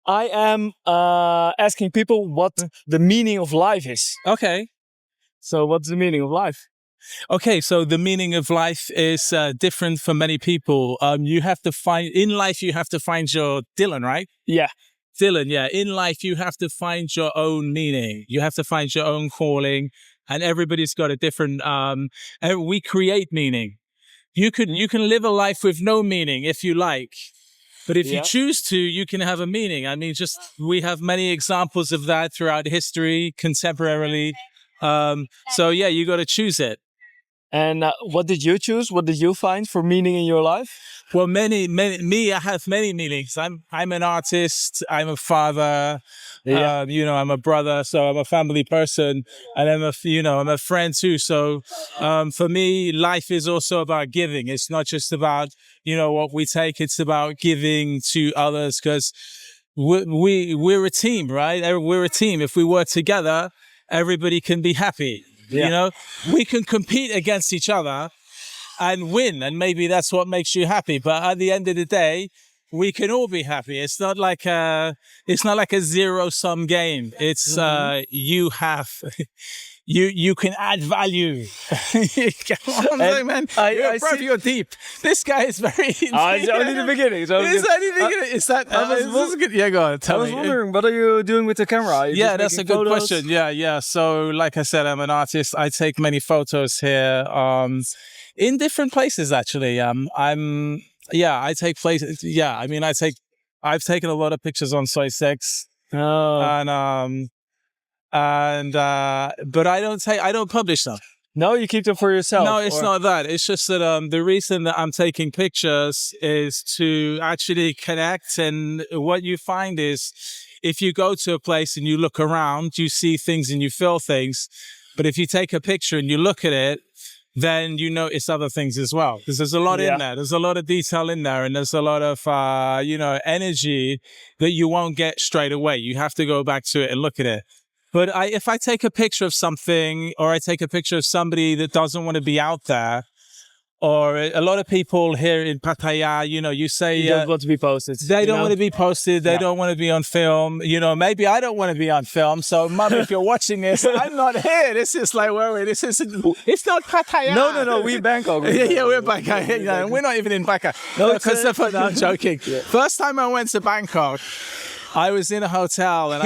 I am asking people what the meaning of life is. Okay. So what's the meaning of life? Okay, so the meaning of life is different for many people. You have to find in life. You have to find your Dylan, right? Yeah. Dylan, yeah. In life, you have to find your own meaning. You have to find your own calling, and everybody's got a different. And we create meaning. You can live a life with no meaning if you like, but if you choose to, you can have a meaning. I mean, just we have many examples of that throughout history, contemporarily. So yeah, you got to choose it. And what did you choose? What did you find for meaning in your life? Well, I have many meanings. I'm an artist. I'm a father. I'm a brother. So I'm a family person, and I'm a friend too. So, for me, life is also about giving. It's not just about, what we take. It's about giving to others, because we're a team, right? We're a team. If we work together, everybody can be happy. Yeah. We can compete against each other and win, and maybe that's what makes you happy. But at the end of the day, we can all be happy. It's not like a zero-sum game. It's you have you can add value. Man. You're deep. This guy is very. It's only the beginning. It's only the beginning. Is that? Yeah, go on. Tell me. I was wondering, what are you doing with the camera? Yeah, that's a good question. Yeah. So, like I said, I'm an artist. I take many photos here, in different places. Actually, I take places. Yeah, I mean, I've taken a lot of pictures on Soy 6. Oh. But I don't publish them. No, you keep them for yourself. No, it's not that. It's just that the reason that I'm taking pictures is to actually connect. And what you find is, if you go to a place and you look around, you see things and you feel things. But if you take a picture and you look at it, then you notice other things as well. Because there's a lot in there. There's a lot of detail in there. And there's a lot of, energy that you won't get straight away. You have to go back to it and look at it. But if I take a picture of something, or I take a picture of somebody that doesn't want to be out there, or a lot of people here in Pattaya, you say... You don't want to be posted. They don't want to be posted. They don't want to be on film. Maybe I don't want to be on film. So, Mum, if you're watching this, I'm not here. This is like, it's not Pattaya. No, we're Bangkok. We're Bangkok. We're not even in Bangkok. No, I'm joking. Yeah. First time I went to Bangkok, I was in a hotel, and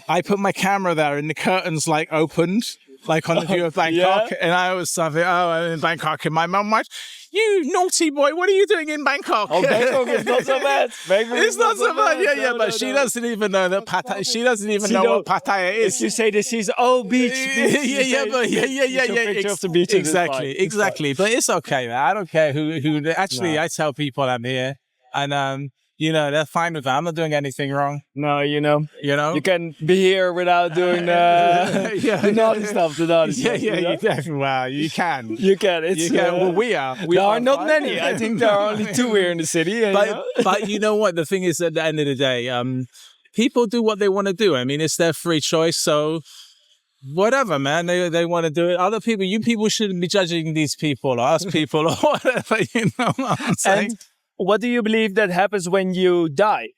I put my camera there, and the curtains opened, on the view of Bangkok. Yeah. And I was something, I'm in Bangkok. And my mum went, "You naughty boy, what are you doing in Bangkok?" Oh, Bangkok is not so bad. It's not so bad. But she doesn't even know that Pattaya. She doesn't even know what Pattaya is. If you say this is beach. Picture of the beach. Exactly. But it's okay, man. I don't care who. Actually, I tell people I'm here, and they're fine with that. I'm not doing anything wrong. No, you can be here without doing the naughty stuff. Well, you can. You can. Well, we are. There are not many. I think there are only 2 here in the city. But you know what? The thing is, at the end of the day, people do what they want to do. I mean, it's their free choice. So whatever, man, they want to do it. Other people, you people shouldn't be judging these people or us people or whatever. You know what I'm saying? And what do you believe that happens when you die?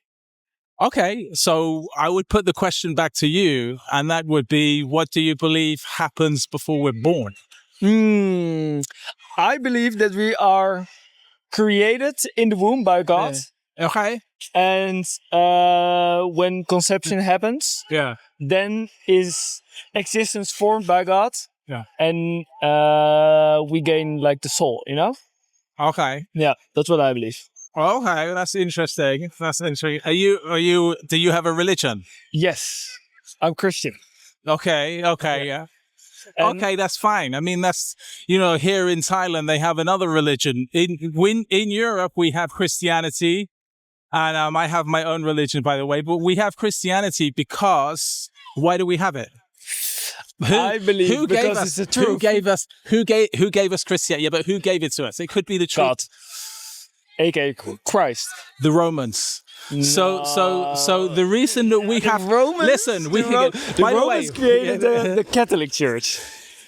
Okay, so I would put the question back to you, and that would be, what do you believe happens before we're born? I believe that we are created in the womb by God. Okay. And when conception happens, then is existence formed by God. Yeah. And we gain the soul, Okay. Yeah, that's what I believe. Okay, that's interesting. Do you have a religion? Yes, I'm Christian. Okay, yeah. Okay, that's fine. I mean, that's, here in Thailand, they have another religion. In Europe, we have Christianity, and I have my own religion, by the way, but we have Christianity because, why do we have it? I believe because it's the truth. Who gave us Christianity? Yeah, but who gave it to us? It could be the truth. God. A.K.A. Christ. The Romans. No. So the reason that we have Romans. Listen, the Romans created the Catholic Church.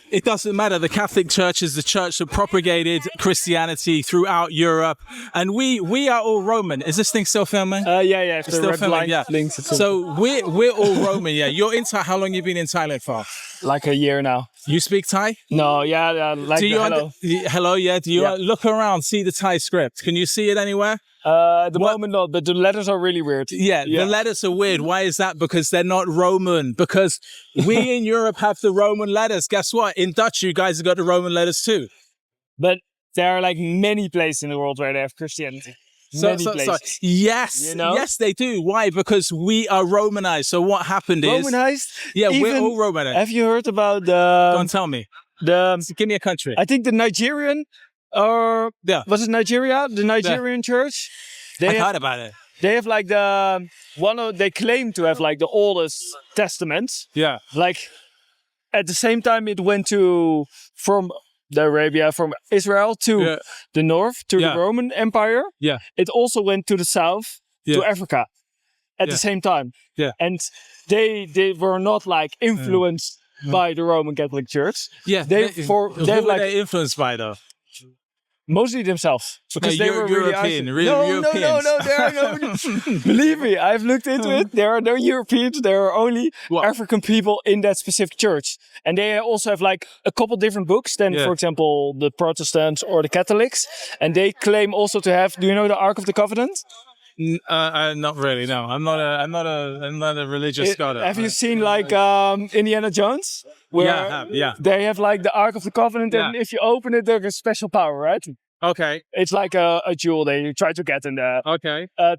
It doesn't matter. The Catholic Church is the church that propagated Christianity throughout Europe, and we are all Roman. Is this thing still filming? Yeah. It's still filming. Yeah. So we're all Roman. Yeah. You're in Thailand. How long you been in Thailand for? Like a year now. You speak Thai? No, yeah, like hello. Hello, yeah. Do you look around, see the Thai script? Can you see it anywhere? At the moment not, but the letters are really weird. Yeah, the letters are weird. Why is that? Because they're not Roman. Because we in Europe have the Roman letters. Guess what? In Dutch, you guys have got the Roman letters too. But there are like many places in the world where they have Christianity. So, yes, yes, they do. Why? Because we are Romanized. So what happened is... Romanized? Yeah, we're all Romanized. Have you heard about the... Go on, tell me. Give me a country. I think the Nigerian... Was it Nigeria? The Nigerian church? I've heard about it. They have like they claim to have like the oldest testament. Yeah. Like at the same time it went from Israel to the north, to the Roman Empire. Yeah. It also went to the south, to Africa at the same time. Yeah. And they were not like influenced by the Roman Catholic Church. Yeah. Who were they influenced by though? Mostly themselves, because they were European. No, there are no. Believe me, I've looked into it. There are no Europeans. There are only African people in that specific church, and they also have like a couple different books than, for example, the Protestants or the Catholics. And they claim also to have. Do you know the Ark of the Covenant? Not really. No, I'm not a religious scholar. Have you seen like Indiana Jones? Where they have like the Ark of the Covenant, and if you open it, there's a special power, right? Okay. It's like a jewel they try to get in the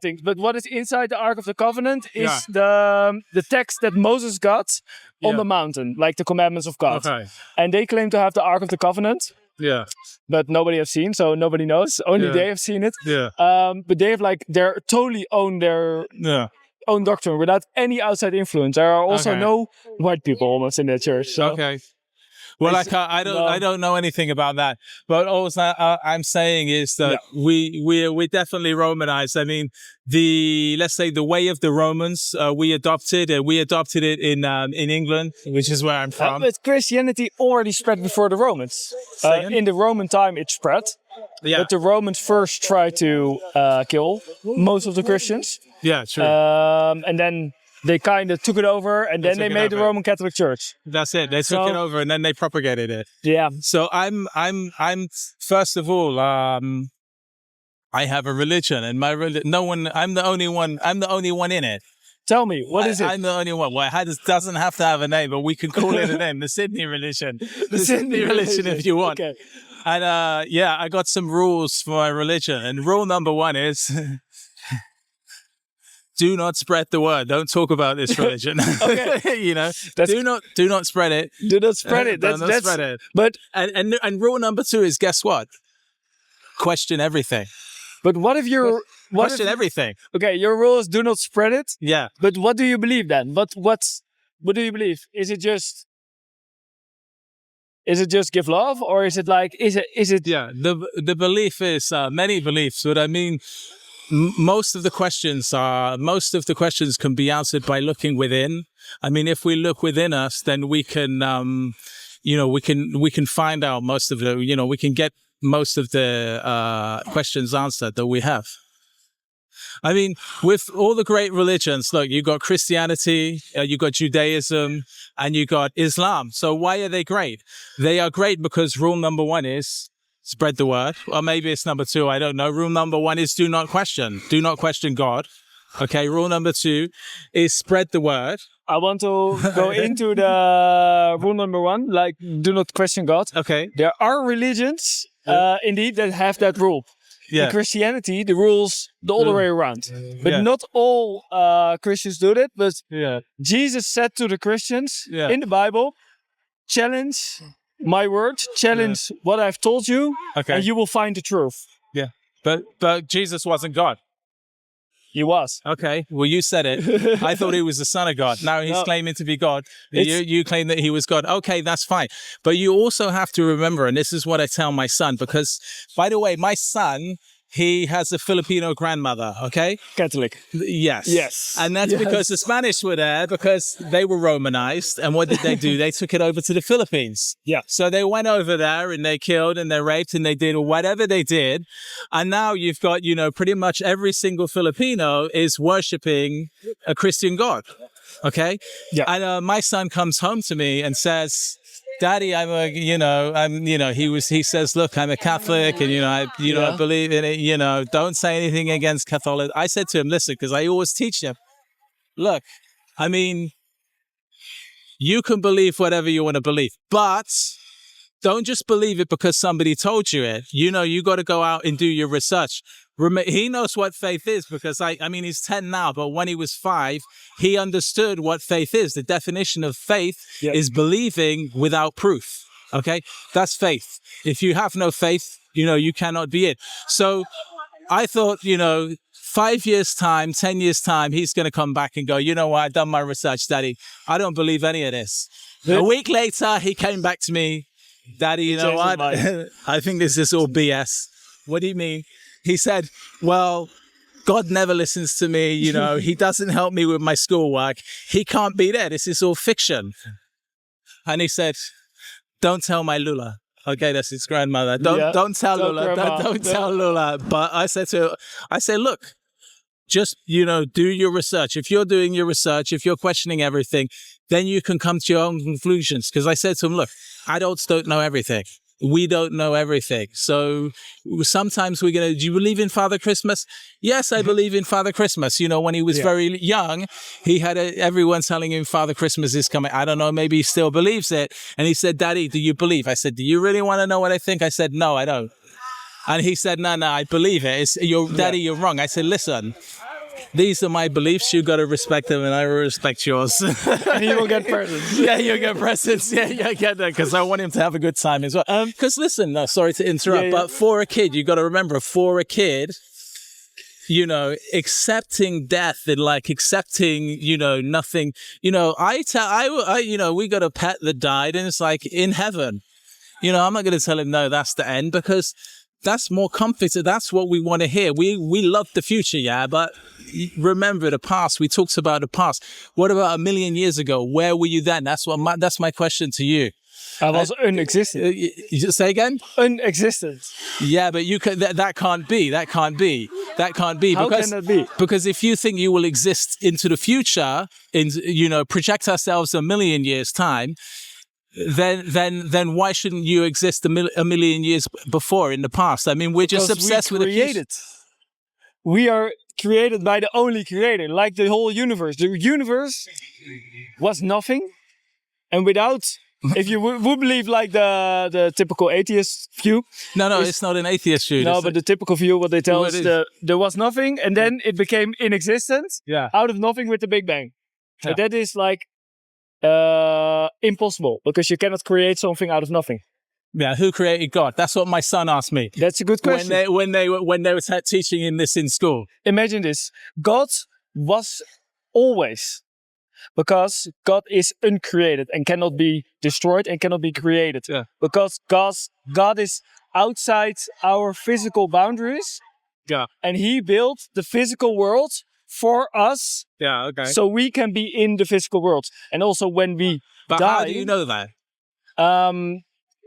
things. But what is inside the Ark of the Covenant is the text that Moses got on the mountain, like the commandments of God. Okay. And they claim to have the Ark of the Covenant. Yeah. But nobody has seen, so nobody knows. Only they have seen it. Yeah. But they have like totally own their own doctrine without any outside influence. There are also no white people almost in their church. So. Okay. Well, I don't know anything about that. But all I'm saying is that we're definitely Romanized. I mean, let's say the way of the Romans, we adopted it in England, which is where I'm from. But Christianity already spread before the Romans. In the Roman time, it spread. Yeah. But the Romans first tried to kill most of the Christians. Yeah, true. And then they kind of took it over, and then they made the Roman Catholic Church. That's it. They took it over, and then they propagated it. Yeah. So I'm first of all, I have a religion, and my I'm the only one in it. Tell me, what is it? I'm the only one. Well, it doesn't have to have a name, but we can call it a name. The Sydney religion. The Sydney religion, if you want. Okay. And I got some rules for my religion, and rule number 1 is. Do not spread the word. Don't talk about this religion. You know, do not spread it. Do not spread it. That's spread it. But and rule number 2 is, guess what? Question everything. But what if you're question everything? Okay, your rule is do not spread it. Yeah. But what do you believe then? What do you believe? Is it just give love, or is it like is it? Yeah. The belief is many beliefs, but I mean. Most of the questions can be answered by looking within. I mean, if we look within us, then we can, we can find out most of the, we can get most of the questions answered that we have. I mean, with all the great religions, look, you got Christianity, you got Judaism, and you got Islam. So why are they great? They are great because rule number 1 is spread the word. Or maybe it's number 2. I don't know. Rule number 1 is do not question. Do not question God. Okay. Rule number 2 is spread the word. I want to go into the rule number 1, like do not question God. Okay. There are religions, indeed, that have that rule. Yeah. In Christianity, the rules the other way around. But not all Christians do that. But Jesus said to the Christians in the Bible, challenge my word, challenge what I've told you, and you will find the truth. Yeah. But Jesus wasn't God. He was. Okay. Well, you said it. I thought he was the Son of God. Now he's claiming to be God. You claim that he was God. Okay, that's fine. But you also have to remember, and this is what I tell my son, because, by the way, my son he has a Filipino grandmother, okay? Catholic. Yes. Yes. And that's because the Spanish were there because they were Romanized. And what did they do? They took it over to the Philippines. Yeah. So they went over there and they killed and they raped and they did whatever they did. And now you've got, pretty much every single Filipino is worshipping a Christian God. Okay? Yeah. And my son comes home to me and says, Daddy, he says, look, I'm a Catholic and, I believe in it, don't say anything against Catholic. I said to him, listen, because I always teach him, look, you can believe whatever you want to believe, but don't just believe it because somebody told you it. You got to go out and do your research. He knows what faith is because he's 10 now, but when he was 5, he understood what faith is. The definition of faith is believing without proof. Okay. That's faith. If you have no faith, you cannot be it. So I thought, 5 years time, 10 years time, he's going to come back and go, you know what? I've done my research, Daddy. I don't believe any of this. A week later, he came back to me, Daddy, you know what? I think this is all BS. What do you mean? He said, well, God never listens to me. He doesn't help me with my schoolwork. He can't be there. This is all fiction. And he said, don't tell my Lula. Okay, that's his grandmother. Don't tell Lula. Don't tell Lula. But I said, look, just, do your research. If you're doing your research, if you're questioning everything, then you can come to your own conclusions. Because I said to him, look, adults don't know everything. We don't know everything. So sometimes do you believe in Father Christmas? Yes, I believe in Father Christmas. When he was very young, he had everyone telling him Father Christmas is coming. I don't know, maybe he still believes it. And he said, Daddy, do you believe? I said, do you really want to know what I think? I said, no, I don't. And he said, no, I believe it. Daddy, you're wrong. I said, listen, these are my beliefs. You got to respect them, and I will respect yours. And you will get presents. Yeah, you'll get presents. Yeah, I get that because I want him to have a good time as well. Because listen, sorry to interrupt, but for a kid, you got to remember, for a kid, accepting death and accepting, nothing. We got a pet that died, and it's like in heaven. I'm not going to tell him no, that's the end because. That's more comforting. That's what we want to hear. We love the future, but remember the past. We talked about the past. What about 1 million years ago? Where were you then? That's my question to you. I was unexistent. You just say again? Unexistent. Yeah, but you can. That can't be. That can't be. How can that be? Because if you think you will exist into the future, project ourselves 1 million years time. Then why shouldn't you exist a million years before in the past? We're just obsessed with the future. We are created by the only creator, like the whole universe. The universe was nothing, and without, if you would believe like the typical atheist view. No, it's not an atheist view. No, but the typical view, what they tell is there was nothing, and then it became inexistent. Yeah. Out of nothing with the Big Bang. Yeah. So that is like. Impossible because you cannot create something out of nothing. Yeah, who created God? That's what my son asked me. That's a good question. When they were teaching him this in school. Imagine this: God was always, because God is uncreated and cannot be destroyed and cannot be created. Yeah. Because God is outside our physical boundaries. Yeah. And He built the physical world for us, so we can be in the physical world. And also when we die... how do you know that?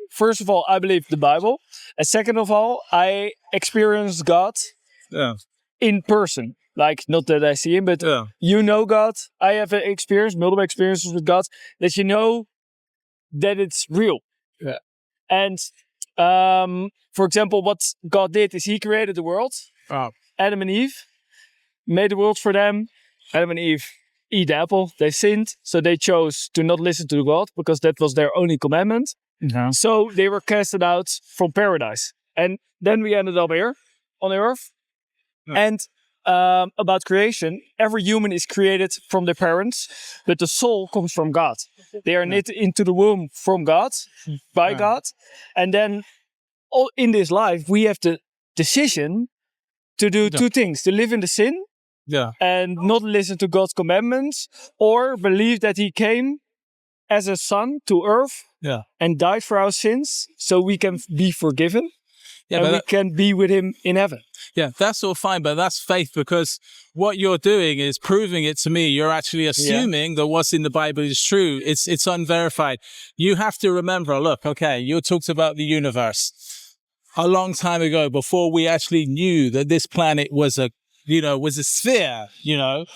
First of all, I believe the Bible. And second of all, I experienced God in person. Like, not that I see Him, but you know God. I have multiple experiences with God, that you know that it's real. Yeah. And for example, what God did is He created the world, Adam and Eve, made the world for them. Adam and Eve eat the apple. They sinned, so they chose to not listen to God because that was their only commandment. Mm-hmm. So they were casted out from paradise. And then we ended up here on earth. Yeah. And about creation, every human is created from their parents, but the soul comes from God. They are knit into the womb from God, by God. And then in this life, we have the decision to do two things: to live in the sin and not listen to God's commandments, or believe that He came as a son to earth and died for our sins so we can be forgiven. and we can be with him in heaven. Yeah, that's all fine, but that's faith, because what you're doing is proving it to me. You're actually assuming that what's in the Bible is true. It's unverified. You have to remember, look, okay, you talked about the universe a long time ago, before we actually knew that this planet was a sphere,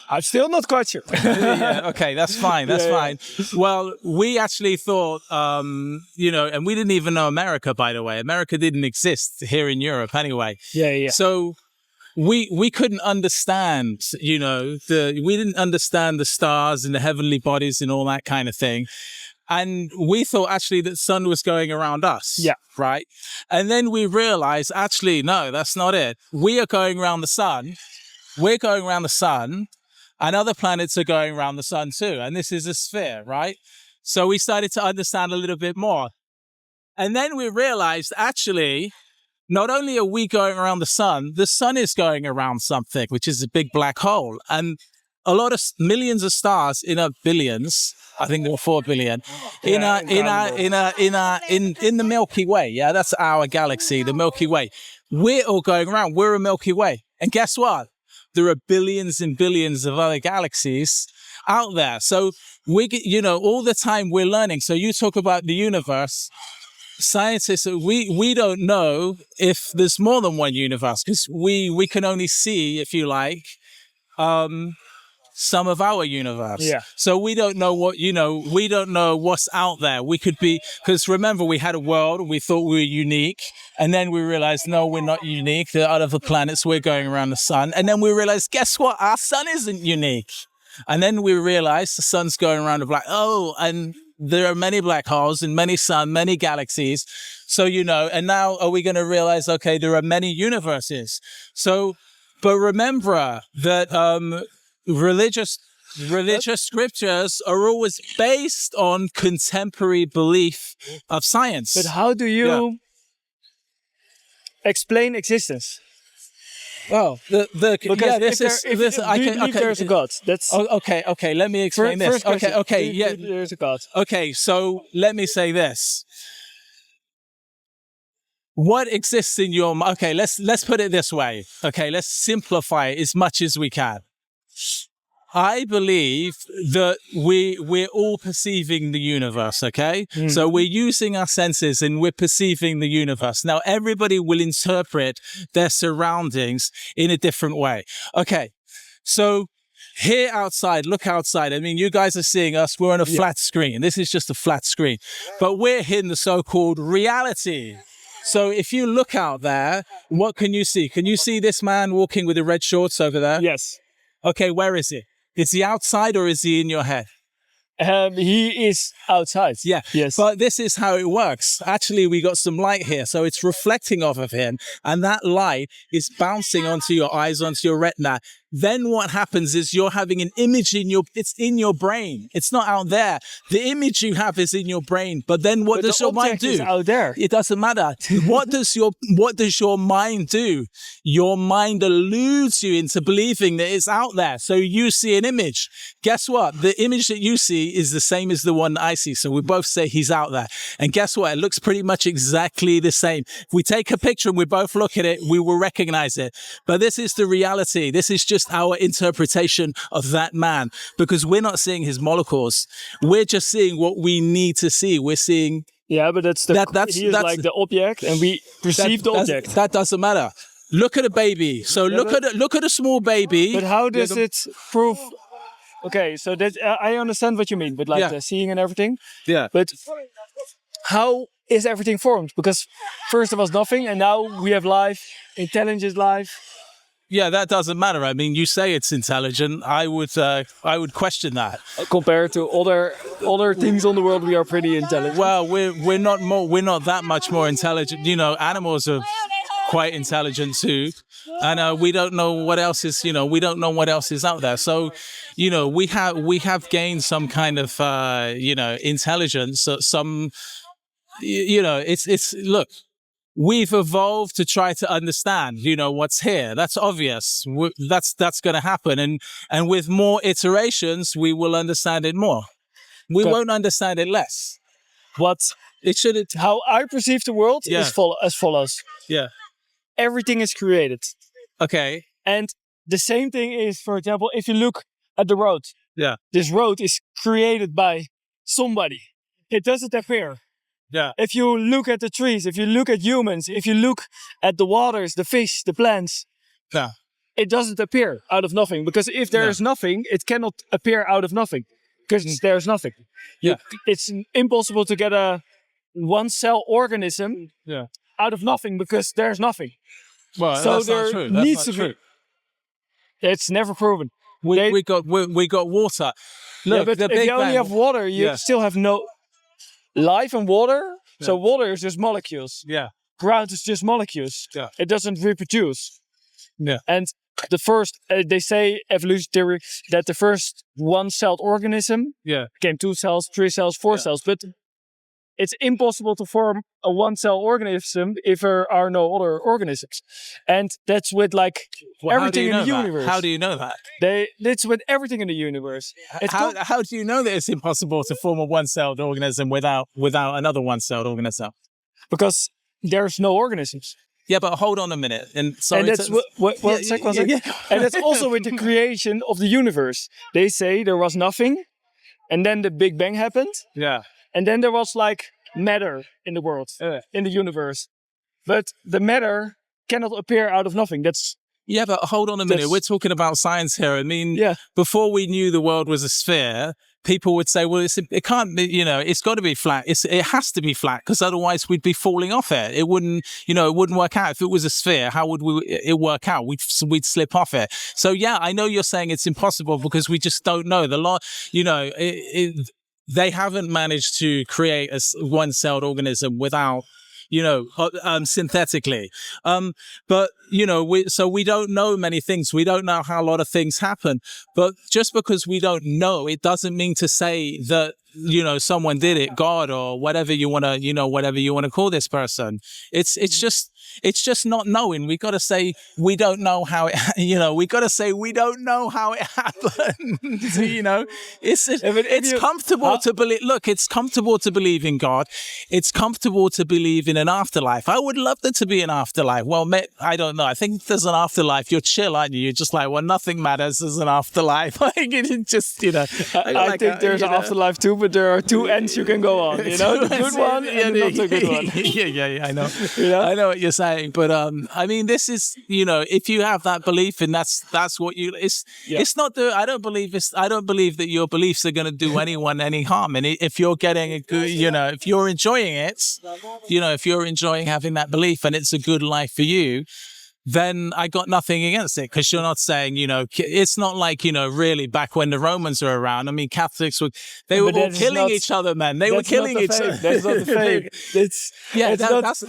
I'm still not quite sure. Yeah, okay, that's fine. That's fine. Well, we actually thought, and we didn't even know America, by the way. America didn't exist here in Europe anyway. Yeah. So we couldn't understand, we didn't understand the stars and the heavenly bodies and all that kind of thing. And we thought actually that the sun was going around us. Yeah. Right. And then we realized, actually, no, that's not it. We are going around the sun. We're going around the sun, and other planets are going around the sun too. And this is a sphere, right? So we started to understand a little bit more. And then we realized, actually, not only are we going around the sun is going around something, which is a big black hole. And a lot of millions of stars in our billions, I think there were 4 billion, in the Milky Way. Yeah, that's our galaxy, the Milky Way. We're all going around. We're a Milky Way. And guess what? There are billions and billions of other galaxies out there. So all the time we're learning. So you talk about the universe. Scientists, we don't know if there's more than one universe, because we can only see, if you like, some of our universe. Yeah. So we don't know we don't know what's out there. We could be, because remember, we had a world, we thought we were unique, and then we realized, no, we're not unique. There are other planets, we're going around the sun. And then we realized, guess what? Our sun isn't unique. And then we realized the sun's going around a black, and there are many black holes and many galaxies. So, and now are we going to realize, okay, there are many universes. So, but remember that, religious scriptures are always based on contemporary belief of science. But how do you explain existence? Well, there's a God. That's okay. Let me explain this. Okay. There's a God. Okay, so let me say this. What exists in your mind? Okay, let's put it this way. Okay, let's simplify it as much as we can. I believe that we're all perceiving the universe, okay? Mm. So we're using our senses and we're perceiving the universe. Now, everybody will interpret their surroundings in a different way. Okay, so here outside, look outside. I mean, you guys are seeing us. We're on a flat screen. This is just a flat screen. But we're in the so-called reality. So if you look out there, what can you see? Can you see this man walking with the red shorts over there? Yes. Okay, where is he? Is he outside or is he in your head? He is outside. Yeah. Yes. But this is how it works. Actually, we got some light here. So it's reflecting off of him. And that light is bouncing onto your eyes, onto your retina. Then what happens is you're having an image it's in your brain. It's not out there. The image you have is in your brain. But then what does your mind do? Is out there. It doesn't matter. What does your mind do? Your mind alludes you into believing that it's out there. So you see an image. Guess what? The image that you see is the same as the one that I see. So we both say he's out there. And guess what? It looks pretty much exactly the same. If we take a picture and we both look at it, we will recognize it. But this is the reality. This is just our interpretation of that man, because we're not seeing his molecules. We're just seeing what we need to see. We're seeing. Yeah, but that's like the object, and we perceive the object. That doesn't matter. Look at a baby. So look at a small baby. But how does it prove? Okay, so that I understand what you mean, but like the seeing and everything. Yeah. But how is everything formed? Because first there was nothing, and now we have life. Intelligence, life. Yeah, that doesn't matter. I mean, you say it's intelligent. I would question that. Compared to other things on the world, we are pretty intelligent. Well, we're not that much more intelligent. Animals are quite intelligent too, and we don't know what else is. We don't know what else is out there. So, we have gained some kind of intelligence. Some, it's look. We've evolved to try to understand, what's here. That's obvious. That's going to happen. And with more iterations, we will understand it more. We won't understand it less. How I perceive the world is as follows. Yeah. everything is created. Okay. And the same thing is, for example, if you look at the road. Yeah. This road is created by somebody. It doesn't appear. Yeah. If you look at the trees, if you look at humans, if you look at the waters, the fish, the plants, Yeah. it doesn't appear out of nothing. Because if there is nothing, it cannot appear out of nothing. Because there's nothing. It's impossible to get a one-cell organism out of nothing because there's nothing. Well, so that's there not true. needs That's not to true. be. It's never proven. We got water. Look, but the if Big you only Bang. have water, you still have no life and water. Yeah. So water is just molecules. Yeah. Ground is just molecules. Yeah. It doesn't reproduce. Yeah. And the first, they say evolution theory that the first one-celled organism became 2 cells, 3 cells, 4 cells, but it's impossible to form a one-cell organism if there are no other organisms. And that's with everything in the universe. How do you know that? It's with everything in the universe. How do you know that it's impossible to form a one-celled organism without another one-celled organism? Because there's no organisms. Yeah, but hold on a minute. And that's one second. And that's also with the creation of the universe. They say there was nothing, and then the Big Bang happened. Yeah. And then there was matter in the world, in the universe. But the matter cannot appear out of nothing. Yeah, but hold on a minute. We're talking about science here. I mean, before we knew the world was a sphere, people would say, well, it can't be, it's got to be flat. It has to be flat because otherwise we'd be falling off it. It wouldn't work out. If it was a sphere, how would it work out? We'd slip off it. So yeah, I know you're saying it's impossible because we just don't know. They haven't managed to create a one-celled organism without, synthetically. But, we don't know many things. We don't know how a lot of things happen. But just because we don't know, it doesn't mean to say that, someone did it, God or whatever you want to, call this person. It's just not knowing. We got to say we don't know how it. We got to say we don't know how it happened. It's comfortable to believe. Look, it's comfortable to believe in God. It's comfortable to believe in an afterlife. I would love there to be an afterlife. Well, I don't know. I think there's an afterlife. You're chill, aren't you? You're just like, well, nothing matters. There's an afterlife. I think there's an afterlife too, but there are 2 ends you can go on. The good one and the not so good one. I know. I know what you're saying, but I mean, this is if you have that belief, and that's what it's not the. I don't believe that your beliefs are going to do anyone any harm, and if you're getting a good, if you're enjoying it, if you're enjoying having that belief and it's a good life for you, then I got nothing against it because you're not saying, it's not like, really back when the Romans were around. I mean, Catholics were all killing each other, man. They were killing each other. That's not the fake.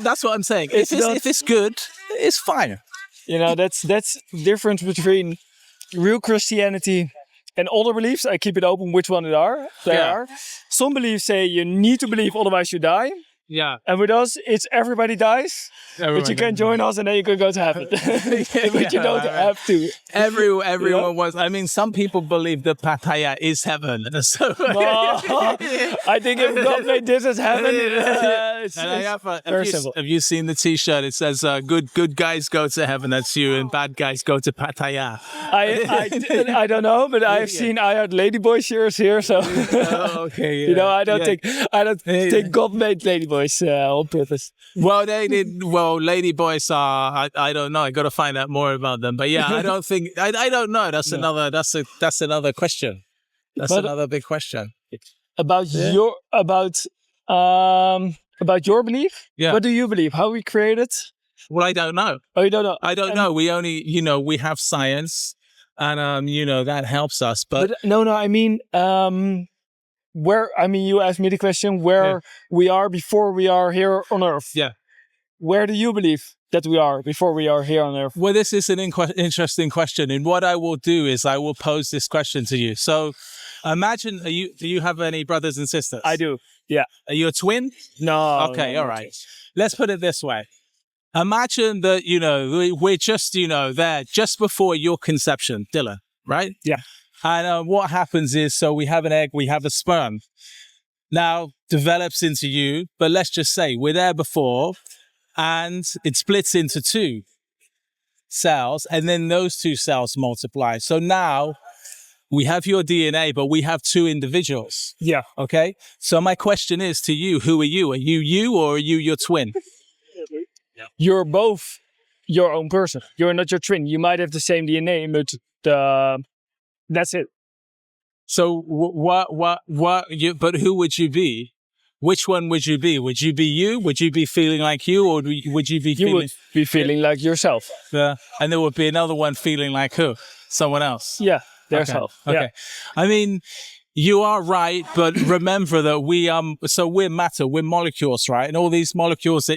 That's what I'm saying. If it's good, it's fine. That's the difference between real Christianity and other beliefs. I keep it open which one there are. Some beliefs say you need to believe, otherwise you die. Yeah. And with us, it's everybody dies. But you can join us and then you can go to heaven. But you don't have to. Everyone was. I mean, some people believe that Pattaya is heaven. So I think if God made this as heaven, have you seen the T-shirt? It says, good guys go to heaven, that's you, and bad guys go to Pattaya. I don't know, but I've seen I had ladyboy shirts here, so okay. I don't think God made ladyboys on purpose. Well, they did. Well, ladyboys are. I don't know. I got to find out more about them. But yeah, I don't think. I don't know. That's another. That's another question. That's another big question. About your belief. Yeah. What do you believe? How we created? Well, I don't know. Oh, you don't know. I don't know. We only, we have science, and that helps us. But no. I mean, you asked me the question where we are before we are here on Earth. Yeah. Where do you believe that we are before we are here on Earth? Well, this is an interesting question. And what I will do is I will pose this question to you. So imagine, do you have any brothers and sisters? I do. Yeah. Are you a twin? No. Okay. All right. Let's put it this way. Imagine that, we're just, there just before your conception, Dylan, right? Yeah. And what happens is, so we have an egg, we have a sperm. Now develops into you, but let's just say we're there before and it splits into 2. cells, and then those two cells multiply. So now we have your DNA, but we have two individuals. Yeah. Okay. So my question is to you, who are you? Are you or are you your twin? You're both your own person. You're not your twin. You might have the same DNA, but that's it. So but who would you be? Which one would you be? Would you be you? Would you be feeling like you? Or would you be feeling... You would be feeling like yourself. Yeah. And there would be another one feeling like who? Someone else. Yeah, their self. Okay. Yeah. I mean, you are right, but remember that we're matter, we're molecules, right? And all these molecules,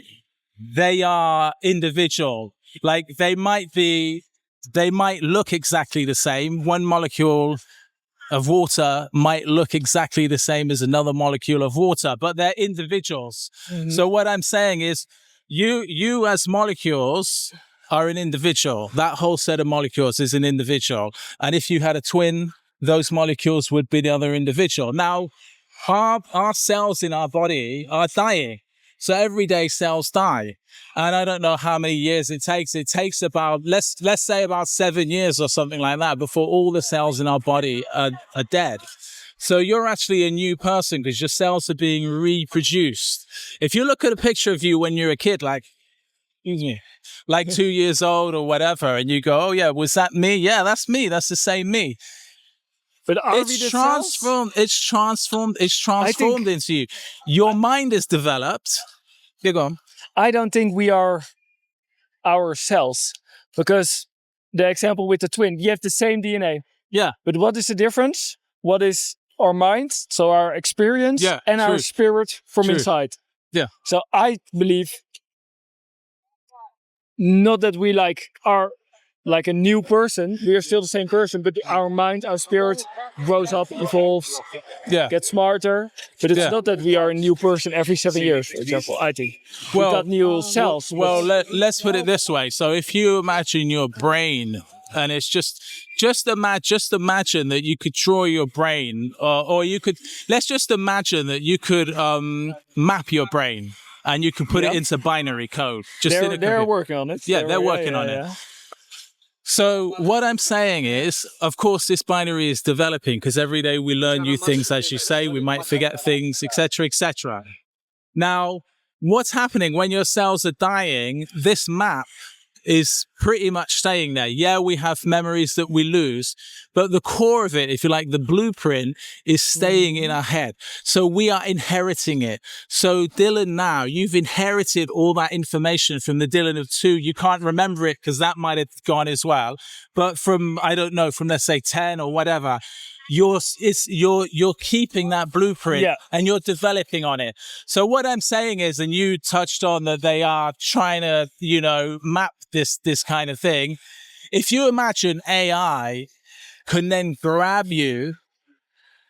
they are individual. Like they might look exactly the same. One molecule of water might look exactly the same as another molecule of water, but they're individuals. Mm-hmm. So what I'm saying is you as molecules are an individual. That whole set of molecules is an individual. And if you had a twin, those molecules would be the other individual. Now, our cells in our body are dying. So every day cells die. And I don't know how many years it takes. It takes about, let's say about 7 years or something like that before all the cells in our body are dead. So you're actually a new person because your cells are being reproduced. If you look at a picture of you when you're a kid, like 2 years old or whatever, and you go, oh yeah, was that me? Yeah, that's me. That's the same me. But it's transformed into you. Your mind is developed. You're gone. I don't think we are our cells, because the example with the twin, you have the same DNA. Yeah. But what is the difference? What is our mind, so our experience, and our spirit from inside? Yeah. So I believe not that we are like a new person. We are still the same person, but our mind, our spirit grows up, evolves, gets smarter. But it's not that we are a new person every 7 years, for example, I think. We got new cells. Well, let's put it this way. So if you imagine your brain, and it's just imagine that you could draw your brain, or you could, let's just imagine that you could map your brain and you can put it into binary code. They're working on it. Yeah, they're working on it. So what I'm saying is, of course, this binary is developing because every day we learn new things, as you say, we might forget things, etc., etc. Now, what's happening when your cells are dying, this map is pretty much staying there. Yeah, we have memories that we lose, but the core of it, if you like, the blueprint is staying in our head. So we are inheriting it. So Dylan, now you've inherited all that information from the Dylan of 2. You can't remember it because that might have gone as well. But from, I don't know, from let's say 10 or whatever, you're keeping that blueprint and you're developing on it. So what I'm saying is, and you touched on that they are trying to, map this kind of thing. If you imagine AI can then grab you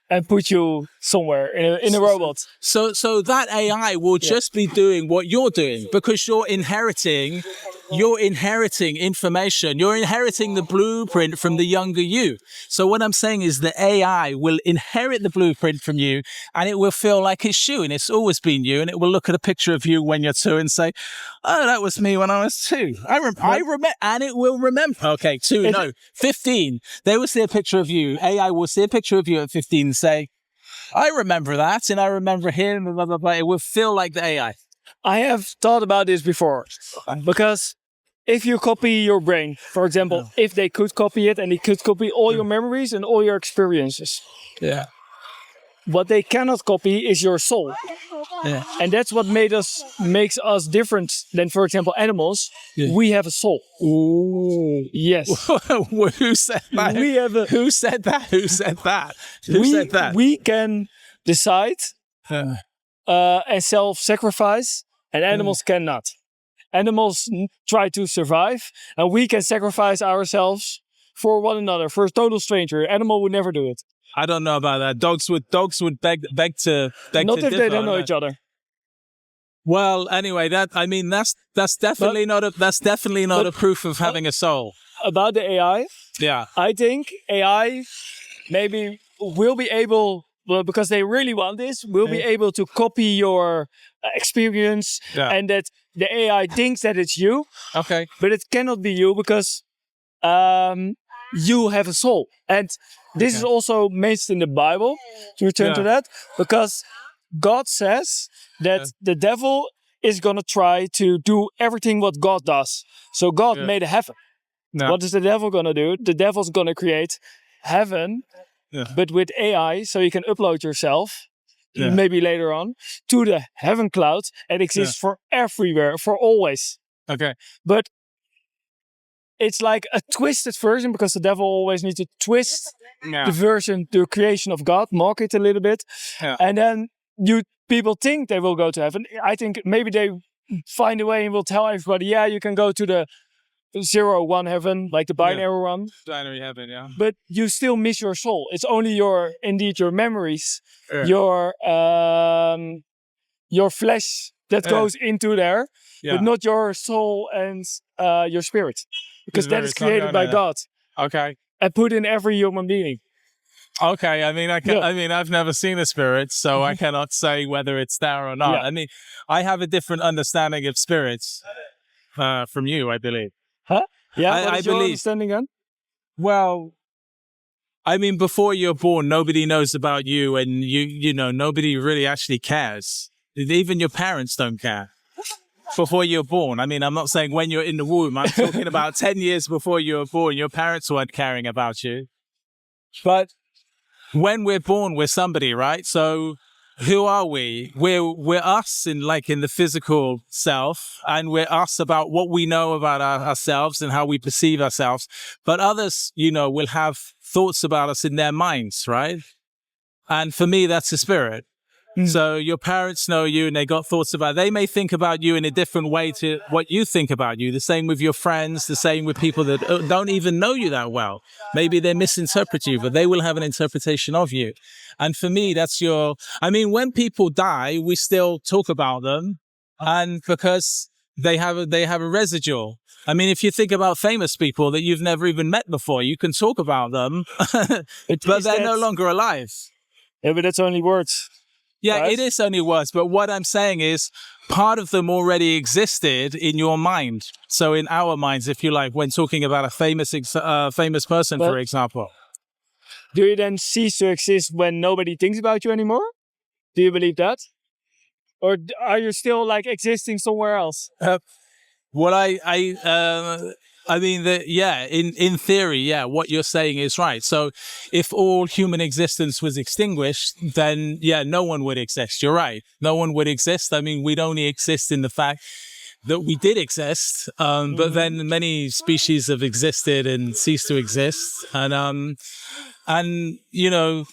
and put you somewhere in a robot. So that AI will just be doing what you're doing because you're inheriting information. You're inheriting the blueprint from the younger you. So what I'm saying is the AI will inherit the blueprint from you and it will feel like it's you and it's always been you. And it will look at a picture of you when you're 2 and say, oh, that was me when I was 2. I remember, and it will remember. Okay, 2, no, 15. They will see a picture of you. AI will see a picture of you at 15 and say, I remember that and I remember him, blah, blah, blah. It will feel like the AI. I have thought about this before because if you copy your brain, for example, if they could copy it and they could copy all your memories and all your experiences. Yeah. What they cannot copy is your soul. Yeah. And that's what makes us different than, for example, animals. Yeah. We have a soul. Ooh. Yes. Who said that? Who said that? Who said that? Who said that? We can decide and self-sacrifice, and animals cannot. Animals try to survive, and we can sacrifice ourselves for one another, for a total stranger. Animal would never do it. I don't know about that. Dogs would beg to not to if differ, they don't know each other. Well, anyway, that's definitely not a proof of having a soul. About the AI, I think AI maybe will be able, because they really want this, will be able to copy your experience, and that the AI thinks that it's you, Okay. but it cannot be you because you have a soul. And this is also mentioned in the Bible, to return to that, because God says that the devil is going to try to do everything what God does. So God made a heaven. What is the devil going to do? The devil's going to create heaven, but with AI, so you can upload yourself, maybe later on, to the heaven cloud and exists for everywhere, for always. Okay. But it's like a twisted version, because the devil always needs to twist the version, the creation of God, mock it a little bit. And then people think they will go to heaven. I think maybe they find a way and will tell everybody, yeah, you can go to the 0-1 heaven, like the binary one. Binary heaven, But you still miss your soul. It's only your memories, your flesh that goes into there, but not your soul and your spirit, because that is created by God. Okay. And put in every human being. Okay, I mean, I've never seen a spirit, so I cannot say whether it's there or not. I mean, I have a different understanding of spirits from you, I believe. Huh? Yeah, what I is your believe. understanding then? Well, I mean, before you're born, nobody knows about you, and you know, nobody really actually cares. Even your parents don't care. Before you're born. I mean, I'm not saying when you're in the womb. I'm talking about 10 years before you were born. Your parents weren't caring about you. But when we're born, we're somebody, right? So who are we? We're us in the physical self, and we're us about what we know about ourselves and how we perceive ourselves. But others, you know, will have thoughts about us in their minds, right? And for me, that's a spirit. So your parents know you and they got thoughts about, they may think about you in a different way to what you think about you. The same with your friends, the same with people that don't even know you that well. Maybe they misinterpret you, but they will have an interpretation of you. And for me, when people die, we still talk about them, and because they have a residual. I mean, if you think about famous people that you've never even met before, you can talk about them, but they're no longer alive. Yeah, but that's only words. Yeah, it is only words, but what I'm saying is part of them already existed in your mind. So in our minds, if you like, when talking about a famous person, for example. Do you then cease to exist when nobody thinks about you anymore? Do you believe that? Or are you still like existing somewhere else? In theory, what you're saying is right. So if all human existence was extinguished, then no one would exist. You're right. No one would exist. I mean, we'd only exist in the fact that we did exist, but then many species have existed and ceased to exist. And you know,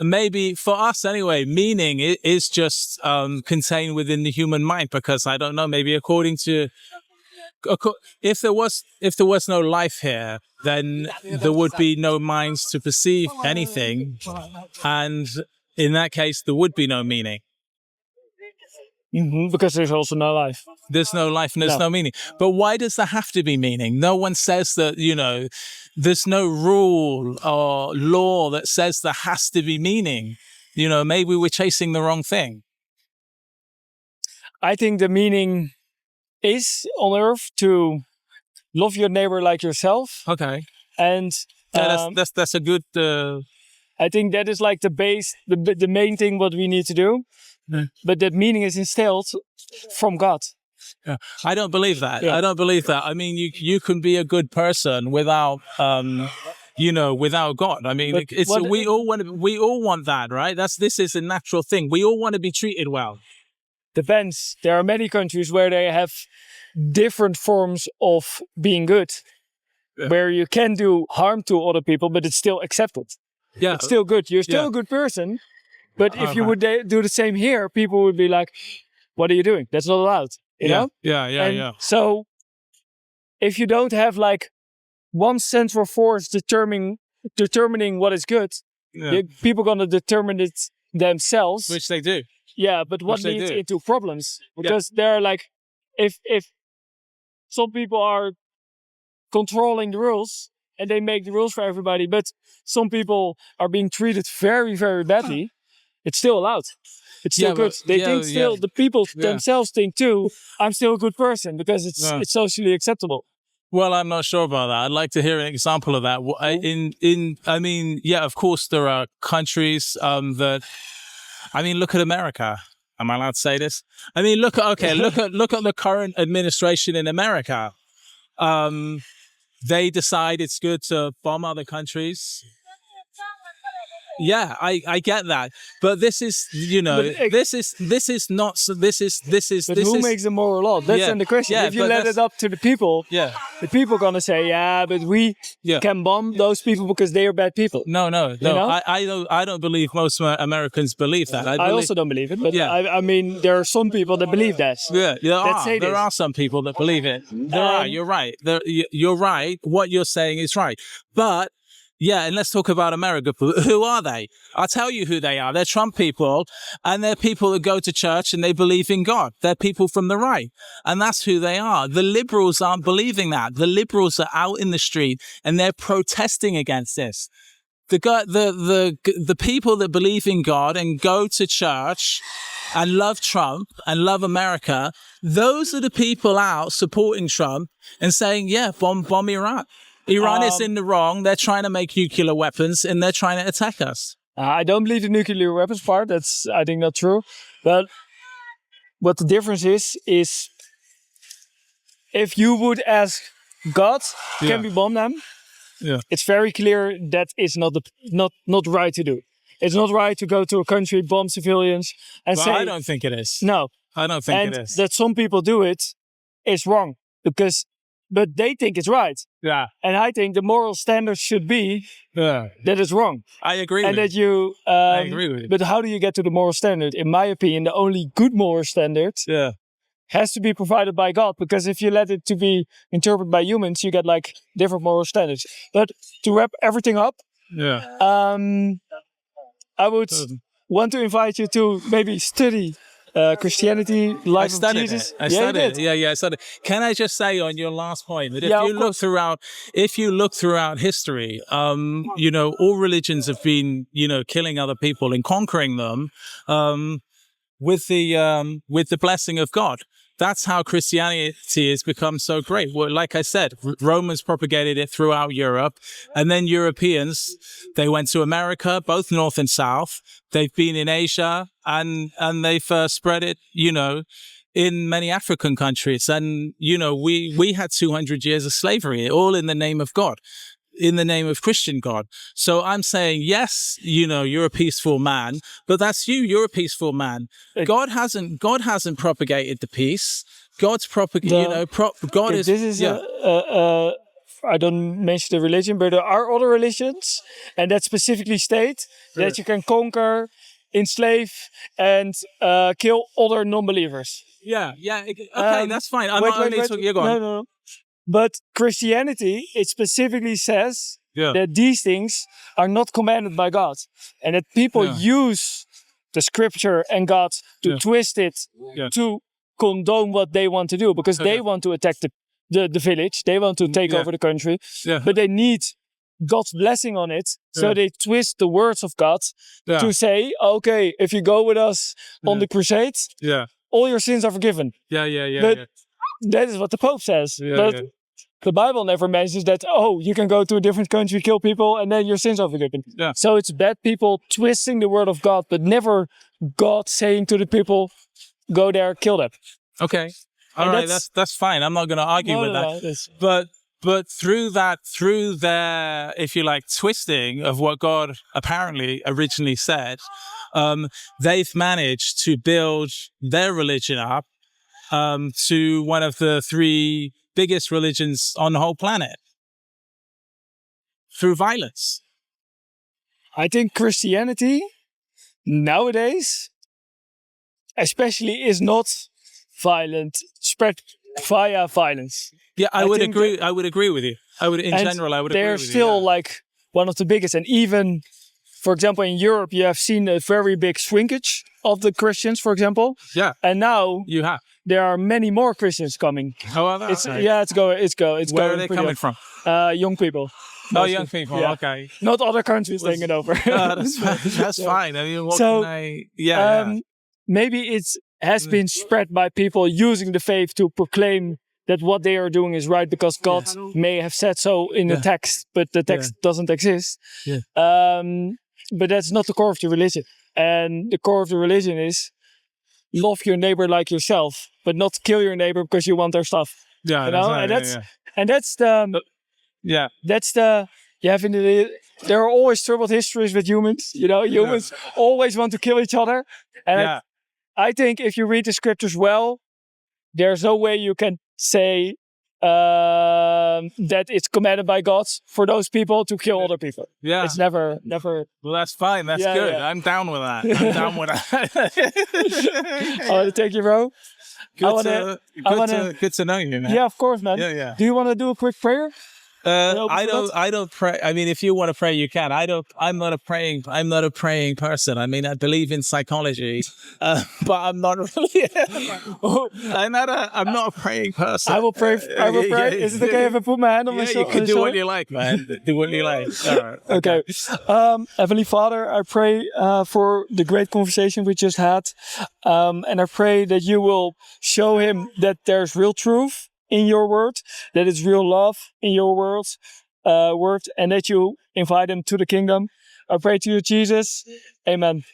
maybe for us anyway, meaning is just contained within the human mind, because I don't know, maybe if there was no life here, then there would be no minds to perceive anything, and in that case, there would be no meaning. Because there's also no life. There's no life and there's no meaning. But why does there have to be meaning? No one says that, you know, there's no rule or law that says there has to be meaning. You know, maybe we're chasing the wrong thing. I think the meaning is on earth to love your neighbor like yourself. Okay. And that's a good. I think that is like the base, the main thing what we need to do. Yeah. But that meaning is instilled from God. Yeah, I don't believe that. Yeah. I don't believe that. I mean, you can be a good person without, without God. I mean, we all want that, right? This is a natural thing. We all want to be treated well. Depends. There are many countries where they have different forms of being good, where you can do harm to other people, but it's still accepted. Yeah, it's still good. You're still a good person, but if you would do the same here, people would be like, "What are you doing? That's not allowed." You know? Yeah. So, if you don't have like one central force determining what is good, people are gonna determine it themselves, which they do. Yeah, but what leads into problems? Because they're like, if some people are controlling the rules and they make the rules for everybody, but some people are being treated very, very badly, it's still allowed. it's still good. They think still, the people themselves think too, I'm still a good person because it's socially acceptable. Well, I'm not sure about that. I'd like to hear an example of that. I mean, of course, there are countries that. I mean, look at America. Am I allowed to say this? I mean, look at the current administration in America. They decide it's good to bomb other countries. Yeah, I get that, but this is, this is not. But who makes the moral law? That's then the question. If you let it up to the people, the people gonna say, but we can bomb those people because they are bad people. No. I don't believe most Americans believe that. I also don't believe it, but I mean, there are some people that believe that. There are some people that believe it. You're right. You're right. What you're saying is right, but. Yeah, and let's talk about America. Who are they? I'll tell you who they are. They're Trump people, and they're people that go to church and they believe in God. They're people from the right, and that's who they are. The liberals aren't believing that. The liberals are out in the street and they're protesting against this. The people that believe in God and go to church and love Trump and love America, those are the people out supporting Trump and saying, bomb Iran. Iran is in the wrong. They're trying to make nuclear weapons and they're trying to attack us. I don't believe the nuclear weapons part. That's, I think, not true. But what the difference is if you would ask God, can we bomb them? Yeah. It's very clear that it's not right to do. It's not right to go to a country, bomb civilians, and say... I don't think it is. No. I don't think it is. That some people do it is wrong but they think it's right. Yeah. And I think the moral standard should be that it's wrong. I agree with you. I agree with you. But how do you get to the moral standard? In my opinion, the only good moral standard has to be provided by God. Because if you let it to be interpreted by humans, you get like different moral standards. But to wrap everything up, I would want to invite you to maybe study Christianity, life of Jesus. I studied it. I studied it. Can I just say on your last point that if you look throughout history, all religions have been, killing other people and conquering them with the blessing of God. That's how Christianity has become so great. Well, like I said, Romans propagated it throughout Europe, and then Europeans, they went to America, both North and South. They've been in Asia, and they've spread it, in many African countries. And, we had 200 years of slavery, all in the name of God, in the name of Christian God. So I'm saying, yes, you're a peaceful man, but that's you. You're a peaceful man. God hasn't propagated the peace. God's propagated, God is... This is I don't mention the religion, but there are other religions, and that specifically state that you can conquer, enslave, and kill other non-believers. Okay, that's fine. I'm not only talking... Go on. No. But Christianity, it specifically says that these things are not commanded by God. And that people use the scripture and God to twist it to condone what they want to do. Because they want to attack the village. They want to take over the country. But they need God's blessing on it. So they twist the words of God to say, okay, if you go with us on the crusade, all your sins are forgiven. But that is what the Pope says. The Bible never mentions that, you can go to a different country, kill people, and then your sins are forgiven. So it's bad people twisting the word of God, but never God saying to the people, go there, kill them. Okay. All right, that's fine. I'm not going to argue with that. But through their, if you like, twisting of what God apparently originally said, they've managed to build their religion up to one of the 3 biggest religions on the whole planet through violence. I think Christianity nowadays, especially, is not violent, spread via violence. Yeah, I would agree. I would agree with you. I would agree with you. They're still like one of the biggest, and even, for example, in Europe, you have seen a very big shrinkage of the Christians, for example. Yeah. And now you have. There are many more Christians coming. How are they? It's going. Where are they coming from? Young people. Mostly. Young people. Yeah. Okay. Not other countries taking it over. That's fine. I mean, what can I? maybe it has been spread by people using the faith to proclaim that what they are doing is right because God may have said so in the text, but the text doesn't exist. Yeah. But that's not the core of the religion. And the core of the religion is love your neighbor like yourself, but not kill your neighbor because you want their stuff. Yeah, you know, right, and that's the there are always troubled histories with humans. You know, humans always want to kill each other. And I think if you read the scriptures well, there's no way you can say that it's commanded by God for those people to kill other people. Yeah. It's never. Well, that's fine. That's good. Yeah. I'm down with that. Thank you, bro. Good to know you, man. Yeah, of course, man. Yeah. Do you want to do a quick prayer? I don't pray. I mean, if you want to pray, you can. I'm not a praying person. I mean, I believe in psychology, but I'm not really. I'm not a praying person. I will pray. Is it okay if I put my hand on my shoulder? You can do what you like, man. Do what you like. All right. Okay. Heavenly Father, I pray for the great conversation we just had, and I pray that you will show him that there's real truth in your word, that it's real love in your word, and that you invite them to the kingdom. I pray to you, Jesus. Amen.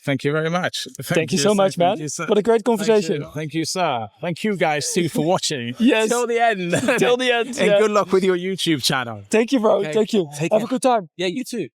Thank you very much. Thank you so much, man. What a great conversation. Thank you, sir. Thank you guys too for watching. Yes. Till the end. Till the end. And good luck with your YouTube channel. Thank you, bro. Okay. Thank you. Have a good time. Yeah, you too.